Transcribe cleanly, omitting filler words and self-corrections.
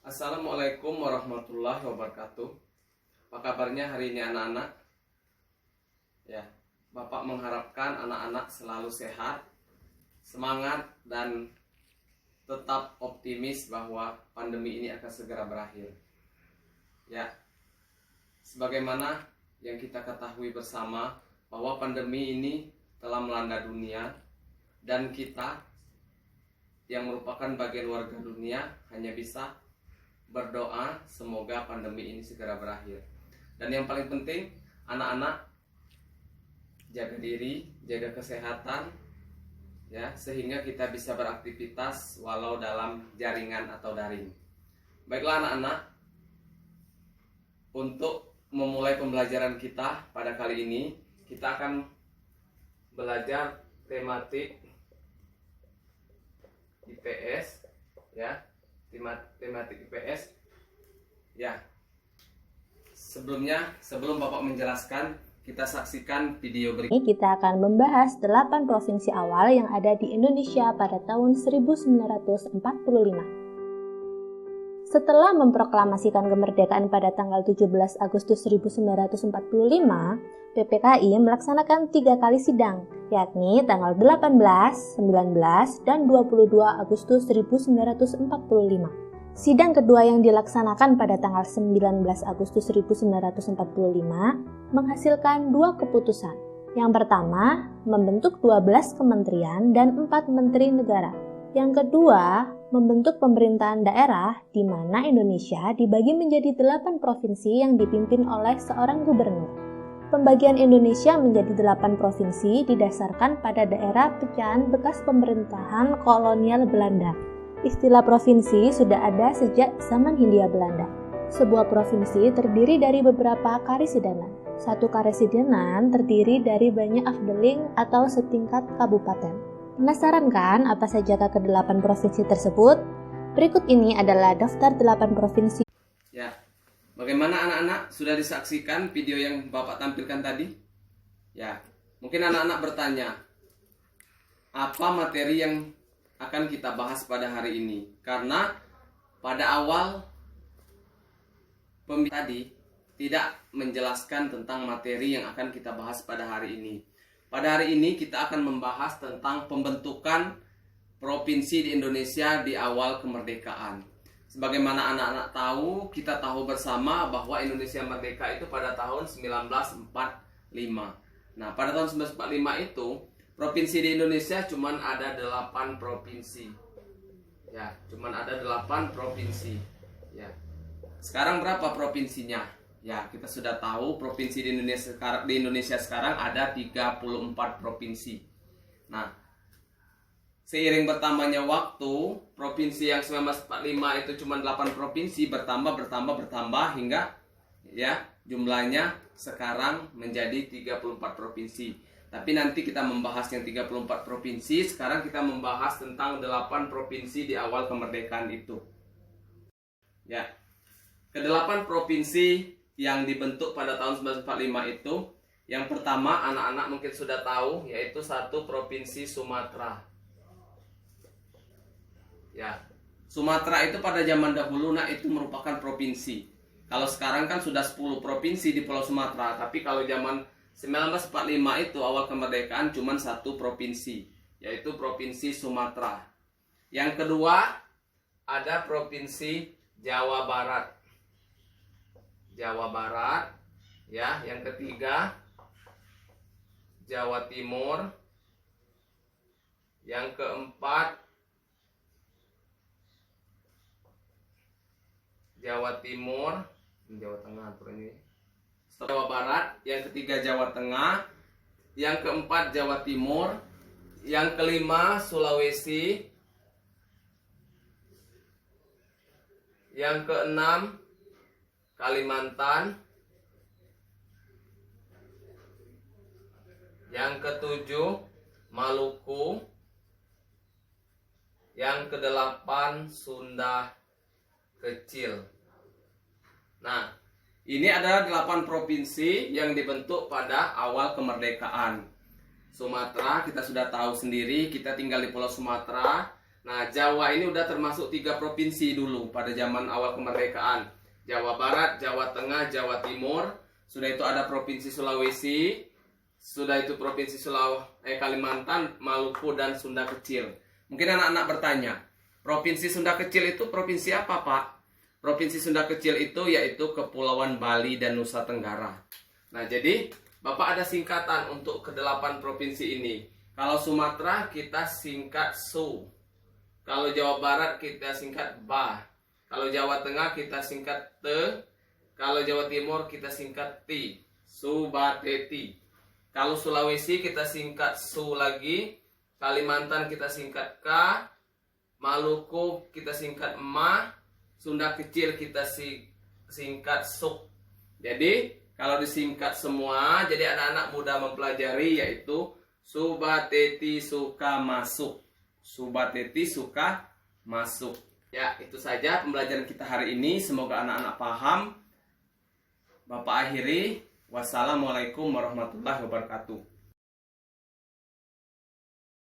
Assalamualaikum warahmatullahi wabarakatuh. Apa kabarnya hari ini anak-anak? Ya, Bapak mengharapkan anak-anak selalu sehat, semangat, dan tetap optimis bahwa pandemi ini akan segera berakhir. Ya, sebagaimana yang kita ketahui bersama bahwa pandemi ini telah melanda dunia dan kita yang merupakan bagian warga dunia hanya bisa berdoa semoga pandemi ini segera berakhir. Dan yang paling penting, anak-anak jaga diri, jaga kesehatan ya, sehingga kita bisa beraktivitas walau dalam jaringan atau daring. Baiklah anak-anak, untuk memulai pembelajaran kita pada kali ini, kita akan belajar tematik IPS ya. Tematik IPS ya. Sebelum Bapak menjelaskan, kita saksikan video berikut. Kita akan membahas 8 provinsi awal yang ada di Indonesia pada tahun 1945. Setelah memproklamasikan kemerdekaan pada tanggal 17 Agustus 1945, PPKI melaksanakan 3 kali sidang, yakni tanggal 18, 19, dan 22 Agustus 1945. Sidang kedua yang dilaksanakan pada tanggal 19 Agustus 1945 menghasilkan 2 keputusan. Yang pertama, membentuk 12 kementerian dan 4 menteri negara. Yang kedua, membentuk pemerintahan daerah di mana Indonesia dibagi menjadi 8 provinsi yang dipimpin oleh seorang gubernur. Pembagian Indonesia menjadi 8 provinsi didasarkan pada daerah pecahan bekas pemerintahan kolonial Belanda. Istilah provinsi sudah ada sejak zaman Hindia Belanda. Sebuah provinsi terdiri dari beberapa karesidenan. Satu karesidenan terdiri dari banyak afdeling atau setingkat kabupaten. Penasaran kan apa saja ke-8 provinsi tersebut? Berikut ini adalah daftar 8 provinsi. Ya, bagaimana anak-anak? Sudah disaksikan video yang Bapak tampilkan tadi? Ya, mungkin anak-anak bertanya, apa materi yang akan kita bahas pada hari ini? Karena pada awal pembicaraan tadi tidak menjelaskan tentang materi yang akan kita bahas pada hari ini. Pada hari ini kita akan membahas tentang pembentukan provinsi di Indonesia di awal kemerdekaan. Sebagaimana anak-anak tahu, kita tahu bersama bahwa Indonesia merdeka itu pada tahun 1945. Nah, pada tahun 1945 itu provinsi di Indonesia cuman ada 8 provinsi. Ya, cuman ada 8 provinsi. Ya. Sekarang berapa provinsinya? Ya, kita sudah tahu provinsi di Indonesia sekarang ada 34 provinsi. Nah, seiring bertambahnya waktu, provinsi yang 1945 itu cuma 8 provinsi bertambah hingga ya jumlahnya sekarang menjadi 34 provinsi. Tapi nanti kita membahas yang 34 provinsi, sekarang kita membahas tentang 8 provinsi di awal kemerdekaan itu. Ya. Ke-8 provinsi yang dibentuk pada tahun 1945 itu, yang pertama anak-anak mungkin sudah tahu, yaitu 1 provinsi Sumatera. Ya, Sumatera itu pada zaman dahulu itu merupakan provinsi. Kalau sekarang kan sudah 10 provinsi di Pulau Sumatera, tapi kalau zaman 1945 itu awal kemerdekaan cuma 1 provinsi, yaitu provinsi Sumatera. Yang kedua ada provinsi Jawa Barat. Jawa Barat, ya. Yang ketiga Jawa Timur. Yang keempat Jawa Timur, Jawa Tengah ini. Jawa Barat, yang ketiga Jawa Tengah, yang keempat Jawa Timur, yang kelima Sulawesi, yang keenam Kalimantan, yang ketujuh Maluku, yang kedelapan Sunda Kecil. Nah, ini adalah 8 provinsi yang dibentuk pada awal kemerdekaan. Sumatera kita sudah tahu sendiri, kita tinggal di Pulau Sumatera. Nah, Jawa ini udah termasuk 3 provinsi dulu pada zaman awal kemerdekaan. Jawa Barat, Jawa Tengah, Jawa Timur. Sudah itu ada Provinsi Sulawesi, sudah itu Provinsi Kalimantan, Maluku, dan Sunda Kecil. Mungkin anak-anak bertanya, Provinsi Sunda Kecil itu provinsi apa, Pak? Provinsi Sunda Kecil itu yaitu Kepulauan Bali dan Nusa Tenggara. Nah, jadi Bapak ada singkatan untuk ke-8 provinsi ini. Kalau Sumatera kita singkat Su. Kalau Jawa Barat kita singkat Ba. Kalau Jawa Tengah kita singkat Te. Kalau Jawa Timur kita singkat Ti. Subateti. Kalau Sulawesi kita singkat Su lagi. Kalimantan kita singkat Ka. Maluku kita singkat Ma. Sunda Kecil kita singkat Suk. Jadi kalau disingkat semua, jadi anak-anak mudah mempelajari yaitu Subateti suka masuk. Subateti suka masuk. Ya, itu saja pembelajaran kita hari ini. Semoga anak-anak paham. Bapak akhiri. Wassalamualaikum warahmatullahi wabarakatuh.